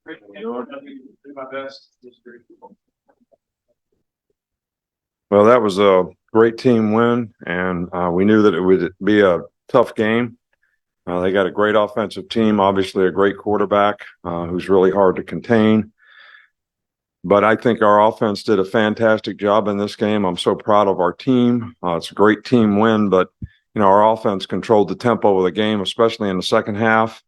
Do my best. Well, that was a great team win, and we knew that it would be a tough game. They got a great offensive team, obviously a great quarterback who's really hard to contain. But I think our offense did a fantastic job in this game. I'm so proud of our team. It's a great team win, but our offense controlled the tempo of the game, especially in the second half.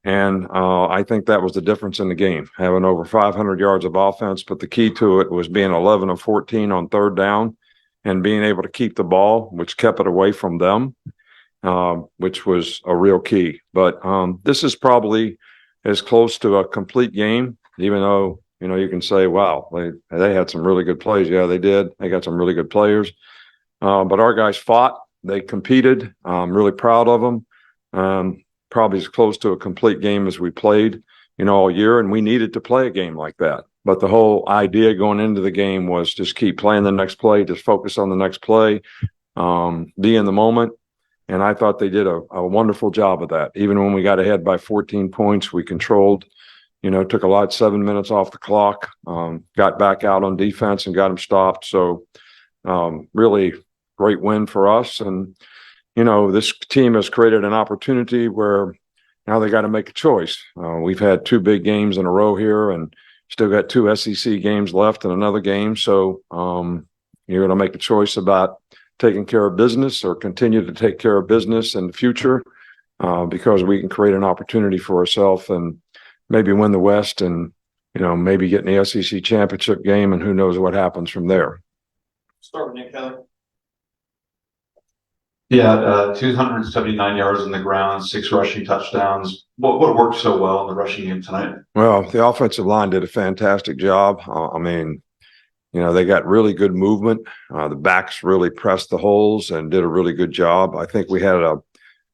And I think that was the difference in the game, having over 500 yards of offense. But the key to it was being 11 of 14 on third down and being able to keep the ball, which kept it away from them, which was a real key. But this is probably as close to a complete game, even though, you can say, wow, they had some really good plays. Yeah, they did. They got some really good players. But our guys fought. They competed. I'm really proud of them. Probably as close to a complete game as we played, all year. And we needed to play a game like that. But the whole idea going into the game was just keep playing the next play, just focus on the next play, be in the moment. And I thought they did a wonderful job of that. Even when we got ahead by 14 points, we controlled, took 7 minutes off the clock, got back out on defense and got them stopped. So really great win for us. And, this team has created an opportunity where now they got to make a choice. We've had 2 big games in a row here and still got 2 SEC games left and another game. So you're going to make a choice about taking care of business or continue to take care of business in the future because we can create an opportunity for ourselves and maybe win the West and, maybe get in the SEC championship game, and who knows what happens from there. Start with Nick Kelly. Yeah, 279 yards on the ground, 6 rushing touchdowns. What worked so well in the rushing game tonight? Well, the offensive line did a fantastic job. They got really good movement. The backs really pressed the holes and did a really good job. I think we had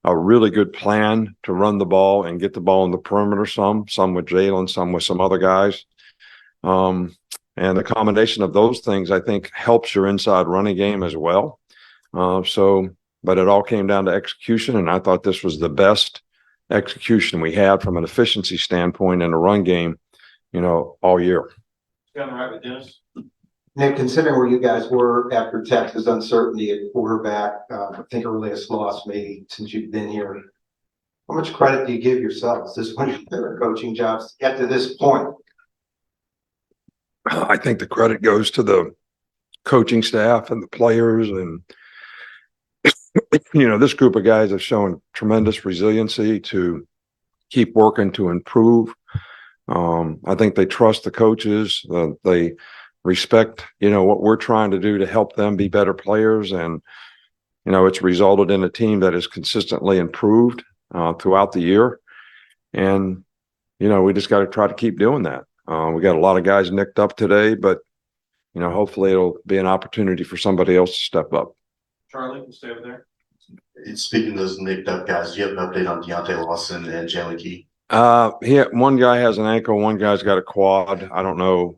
a really good plan to run the ball and get the ball in the perimeter, some with Jalen, some with some other guys. And the combination of those things, I think, helps your inside running game as well. But it all came down to execution, and I thought this was the best execution we had from an efficiency standpoint in the run game, all year. Got right with Dennis. Nick, considering where you guys were after Texas uncertainty at quarterback, I think earliest loss maybe since you've been here, how much credit do you give yourselves? This is one of your coaching jobs to get to this point. I think the credit goes to the coaching staff and the players, and this group of guys have shown tremendous resiliency to keep working to improve. I think they trust the coaches. They respect, what we're trying to do to help them be better players. And, it's resulted in a team that has consistently improved throughout the year. And, we just got to try to keep doing that. We got a lot of guys nicked up today, but, hopefully it'll be an opportunity for somebody else to step up. Charlie, you stay over there. Speaking of those nicked up guys, do you have an update on Deontay Lawson and Jalen Key? One guy has an ankle, one guy's got a quad. I don't know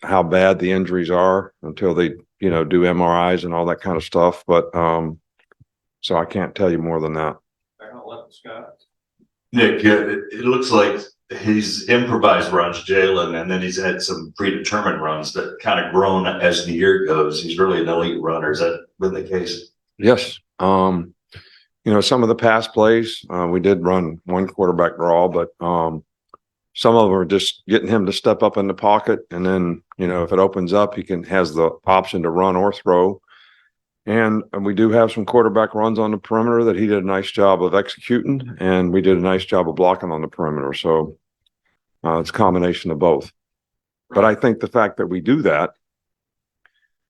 how bad the injuries are until they, do MRIs and all that kind of stuff. But so I can't tell you more than that. Back on the left, Scott. Nick, it looks like he's improvised runs, Jalen, and then he's had some predetermined runs that kind of grown as the year goes. He's really an elite runner. Has that been the case? Yes. Some of the pass plays, we did run one quarterback draw, but some of them are just getting him to step up in the pocket. And then, if it opens up, he has the option to run or throw. And we do have some quarterback runs on the perimeter that he did a nice job of executing, and we did a nice job of blocking on the perimeter. So it's a combination of both. But I think the fact that we do that,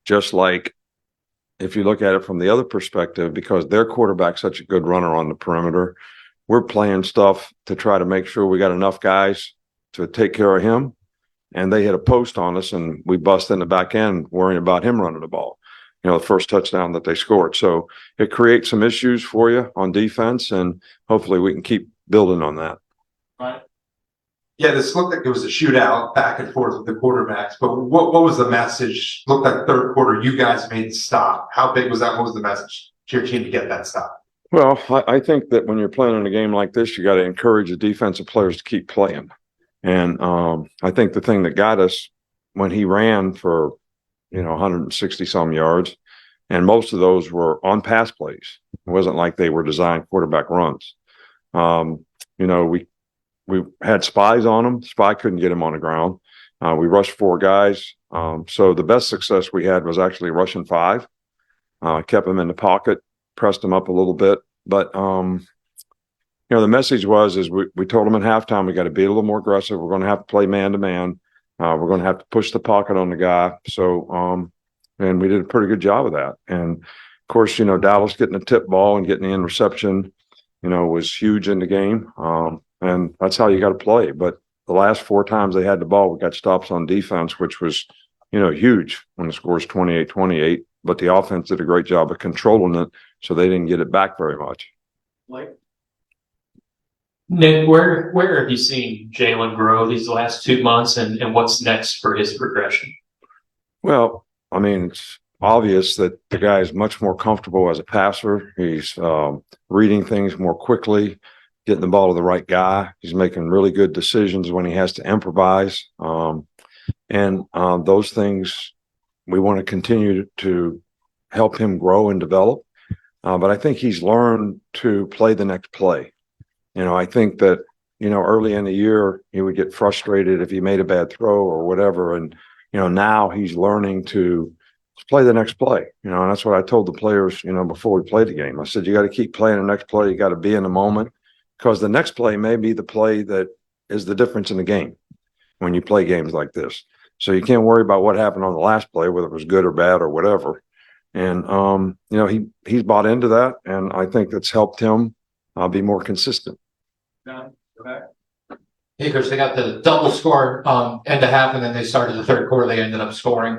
just like if you look at it from the other perspective, because their quarterback's such a good runner on the perimeter, we're playing stuff to try to make sure we got enough guys to take care of him. And they hit a post on us, and we bust in the back end worrying about him running the ball. The first touchdown that they scored. So it creates some issues for you on defense, and hopefully we can keep building on that. Right. Yeah, this looked like it was a shootout back and forth with the quarterbacks, but what was the message? Looked like third quarter, you guys made the stop. How big was that? What was the message to your team to get that stop? Well, I think that when you're playing in a game like this, you got to encourage the defensive players to keep playing. And I think the thing that got us when he ran for, 160 some yards, and most of those were on pass plays. It wasn't like they were designed quarterback runs. We had spies on him. Spy couldn't get him on the ground. We rushed 4 guys. So the best success we had was actually rushing 5. Kept him in the pocket, pressed him up a little bit. But, the message is we told him at halftime, we got to be a little more aggressive. We're going to have to play man to man. We're going to have to push the pocket on the guy. So, and we did a pretty good job of that. And of course, Dallas getting the tip ball and getting the interception, was huge in the game. And that's how you got to play. But the last 4 times they had the ball, we got stops on defense, which was, huge when the score's 28-28. But the offense did a great job of controlling it, so they didn't get it back very much. Nick, where have you seen Jalen grow these last 2 months, and what's next for his progression? Well, I mean, it's obvious that the guy is much more comfortable as a passer. He's reading things more quickly, getting the ball to the right guy. He's making really good decisions when he has to improvise. And those things we want to continue to help him grow and develop. But I think he's learned to play the next play. I think that, early in the year, he would get frustrated if he made a bad throw or whatever. And, now he's learning to play the next play, and that's what I told the players, before we played the game. I said, you got to keep playing the next play. You got to be in the moment, because the next play may be the play that is the difference in the game when you play games like this. So you can't worry about what happened on the last play, whether it was good or bad or whatever. And, he's bought into that. And I think that's helped him be more consistent. John, go back. Hey, Coach, they got the double score end of half, and then they started the third quarter. They ended up scoring.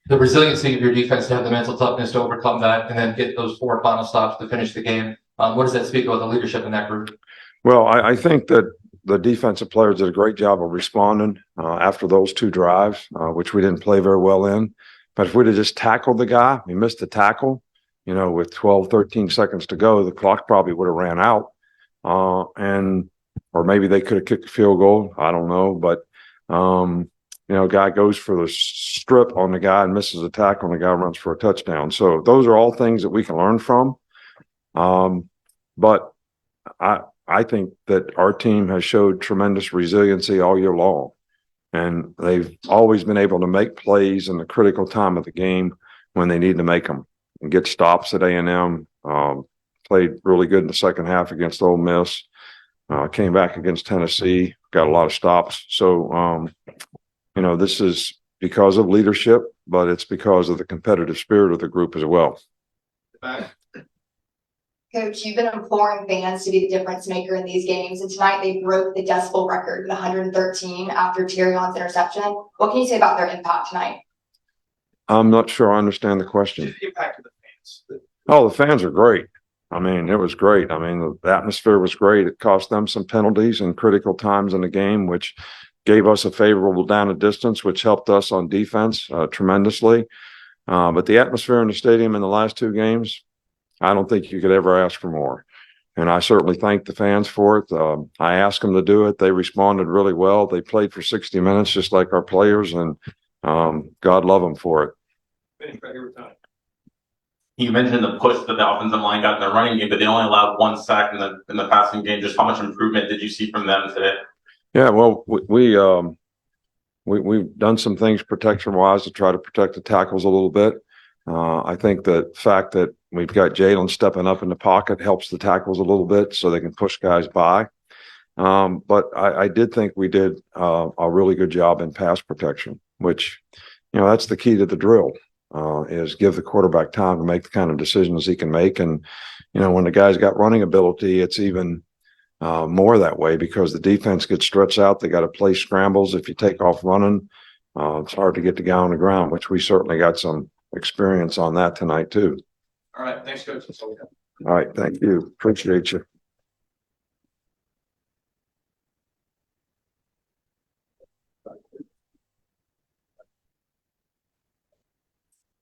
The resiliency of your defense to have the mental toughness to overcome that and then get those 4 final stops to finish the game. What does that speak about the leadership in that group? Well, I think that the defensive players did a great job of responding after those 2 drives, which we didn't play very well in. But if we'd have just tackled the guy, we missed the tackle, with 12, 13 seconds to go, the clock probably would have ran out. Or maybe they could have kicked a field goal. I don't know. But, guy goes for the strip on the guy and misses a tackle, and the guy runs for a touchdown. So those are all things that we can learn from. But I think that our team has showed tremendous resiliency all year long. And they've always been able to make plays in the critical time of the game when they need to make them, and get stops at A&M. Played really good in the second half against Ole Miss. Came back against Tennessee, got a lot of stops. So, this is because of leadership, but it's because of the competitive spirit of the group as well. Back. Coach, you've been imploring fans to be the difference maker in these games, and tonight they broke the decibel record with 113 after Tyrion's interception. What can you say about their impact tonight? I'm not sure I understand the question. The impact of the fans. Oh, the fans are great. I mean, it was great. I mean, the atmosphere was great. It cost them some penalties in critical times in the game, which gave us a favorable down and distance, which helped us on defense tremendously. But the atmosphere in the stadium in the last 2 games, I don't think you could ever ask for more. And I certainly thank the fans for it. I asked them to do it. They responded really well. They played for 60 minutes, just like our players, and God love them for it. Finish right here with time. You mentioned the push that the offensive line got in the running game, but they only allowed 1 sack in the passing game. Just how much improvement did you see from them today? Yeah, well, we've done some things protection-wise to try to protect the tackles a little bit. I think the fact that we've got Jalen stepping up in the pocket helps the tackles a little bit so they can push guys by. But I did think we did a really good job in pass protection, which, that's the key to the drill. Is give the quarterback time to make the kind of decisions he can make. And, when the guy's got running ability, it's even more that way, because the defense gets stretched out. They got to play scrambles. If you take off running, it's hard to get the guy on the ground, which we certainly got some experience on that tonight too. All right. Thanks, Coach. That's all we have. All right. Thank you. Appreciate you.